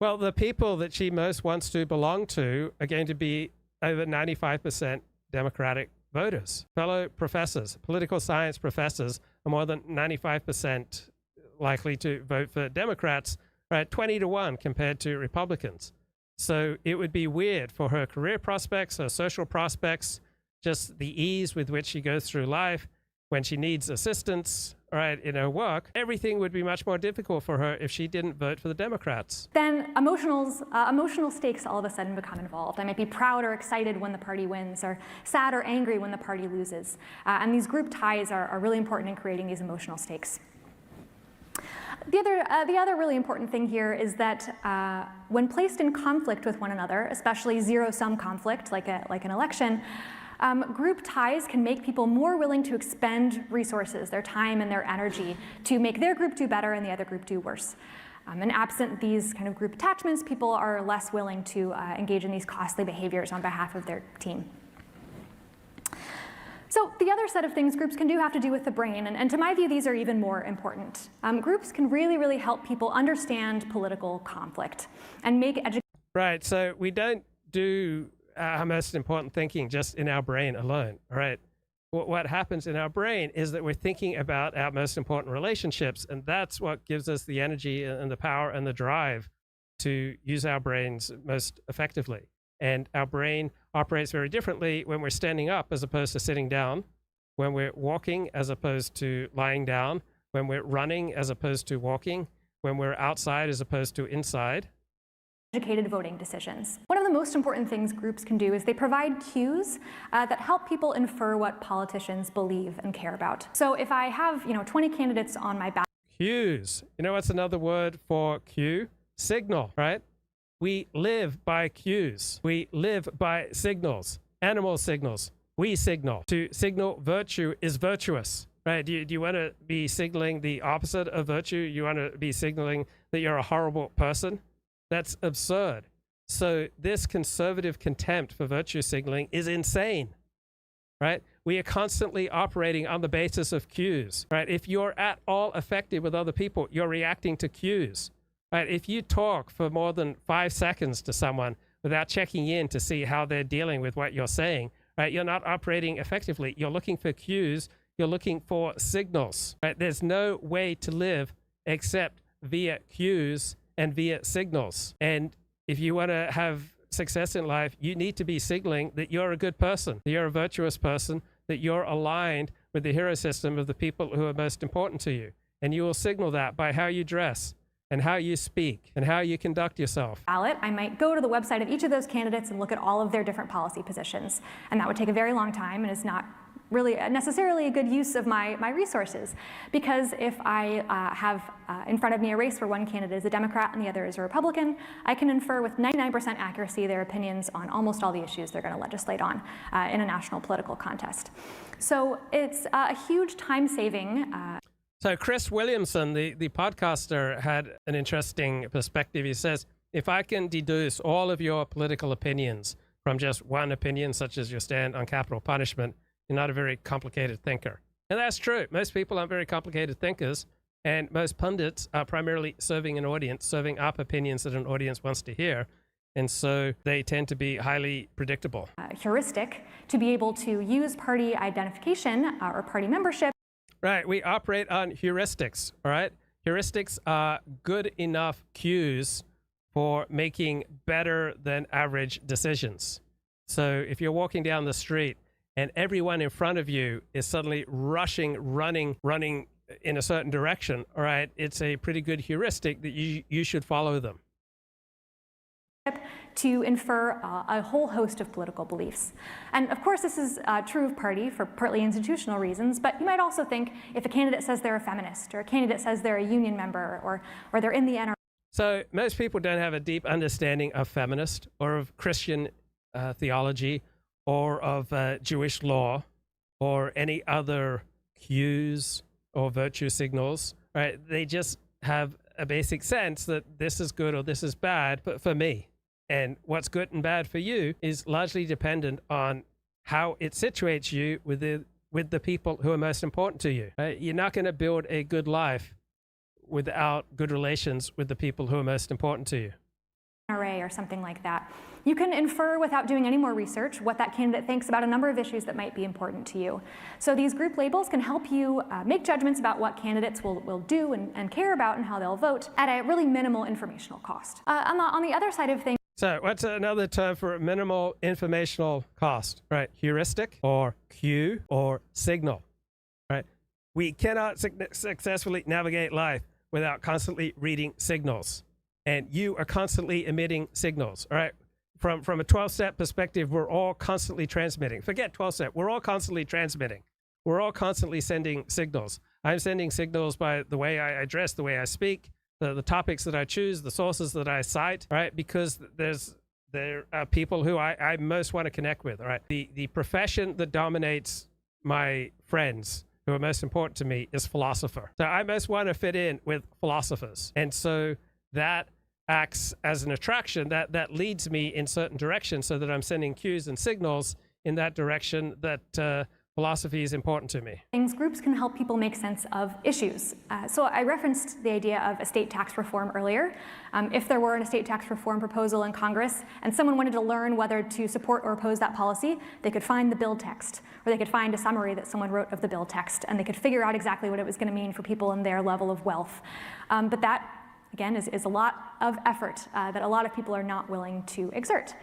Well, the people that she most wants to belong to are going to be over 95% Democratic voters. Fellow professors, political science professors, are more than 95% likely to vote for Democrats, right? 20 to 1 compared to Republicans. So it would be weird for her career prospects, her social prospects, just the ease with which she goes through life when she needs assistance, right, in her work. Everything would be much more difficult for her if she didn't vote for the Democrats. Then emotional stakes all of a sudden become involved. I might be proud or excited when the party wins, or sad or angry when the party loses. And these group ties are really important in creating these emotional stakes. The other really important thing here is that when placed in conflict with one another, especially zero-sum conflict like an election, group ties can make people more willing to expend resources, their time and their energy, to make their group do better and the other group do worse. And absent these kind of group attachments, people are less willing to engage in these costly behaviors on behalf of their team. So the other set of things groups can do have to do with the brain, and to my view, these are even more important. Groups can really help people understand political conflict and make education. Right, so we don't do our most important thinking just in our brain alone, right? What happens in our brain is that we're thinking about our most important relationships, and that's what gives us the energy and the power and the drive to use our brains most effectively. And our brain operates very differently when we're standing up as opposed to sitting down, when we're walking as opposed to lying down, when we're running as opposed to walking, when we're outside as opposed to inside. Educated voting decisions. One of the most important things groups can do is they provide cues that help people infer what politicians believe and care about. So if I have 20 candidates on my ballot. Cues. You know what's another word for cue? Signal, right? We live by cues. We live by signals, animal signals. We signal. To signal virtue is virtuous, right? Do you want to be signaling the opposite of virtue? You want to be signaling that you're a horrible person? That's absurd. So this conservative contempt for virtue signaling is insane, right? We are constantly operating on the basis of cues, right? If you're at all effective with other people, you're reacting to cues. Right, if you talk for more than 5 seconds to someone without checking in to see how they're dealing with what you're saying, right, you're not operating effectively. You're looking for cues. You're looking for signals. Right? There's no way to live except via cues and via signals. And if you want to have success in life, you need to be signaling that you're a good person, that you're a virtuous person, that you're aligned with the hero system of the people who are most important to you. And you will signal that by how you dress, and how you speak, and how you conduct yourself. Ballot, I might go to the website of each of those candidates and look at all of their different policy positions. And that would take a very long time and is not really necessarily a good use of my resources. Because if I have in front of me a race where one candidate is a Democrat and the other is a Republican, I can infer with 99% accuracy their opinions on almost all the issues they're going to legislate on in a national political contest. So it's a huge time-saving. So Chris Williamson, the podcaster, had an interesting perspective. He says, if I can deduce all of your political opinions from just one opinion, such as your stand on capital punishment, you're not a very complicated thinker. And that's true. Most people aren't very complicated thinkers, and most pundits are primarily serving an audience, serving up opinions that an audience wants to hear. And so they tend to be highly predictable. Heuristic to be able to use party identification or party membership. Right, we operate on heuristics, all right? Heuristics are good enough cues for making better than average decisions. So if you're walking down the street and everyone in front of you is suddenly rushing, running in a certain direction, all right, it's a pretty good heuristic that you should follow them. To infer a whole host of political beliefs. And of course, this is true of party for partly institutional reasons, but you might also think if a candidate says they're a feminist, or a candidate says they're a union member, or they're in the NRA. So most people don't have a deep understanding of feminist or of Christian theology or of Jewish law or any other cues or virtue signals, right? They just have a basic sense that this is good or this is bad, but for me. And what's good and bad for you is largely dependent on how it situates you with the people who are most important to you. Right? You're not going to build a good life without good relations with the people who are most important to you. NRA or something like that. You can infer without doing any more research what that candidate thinks about a number of issues that might be important to you. So these group labels can help you make judgments about what candidates will do and care about and how they'll vote at a really minimal informational cost. On the other side of things, so what's another term for minimal informational cost, right? Heuristic or cue or signal, right? We cannot successfully navigate life without constantly reading signals. And you are constantly emitting signals, all right? From a 12-step perspective, we're all constantly transmitting. Forget 12-step, we're all constantly transmitting. We're all constantly sending signals. I'm sending signals by the way I dress, the way I speak, the topics that I choose, the sources that I cite, right? Because there are people who I most want to connect with, all right? The profession that dominates my friends who are most important to me is philosopher. So I most want to fit in with philosophers. And so that acts as an attraction that leads me in certain directions so that I'm sending cues and signals in that direction that philosophy is important to me. Groups can help people make sense of issues. So I referenced the idea of estate tax reform earlier. If there were an estate tax reform proposal in Congress and someone wanted to learn whether to support or oppose that policy, they could find the bill text, or they could find a summary that someone wrote of the bill text, and they could figure out exactly what it was going to mean for people in their level of wealth. But that, again, is a lot of effort that a lot of people are not willing to exert.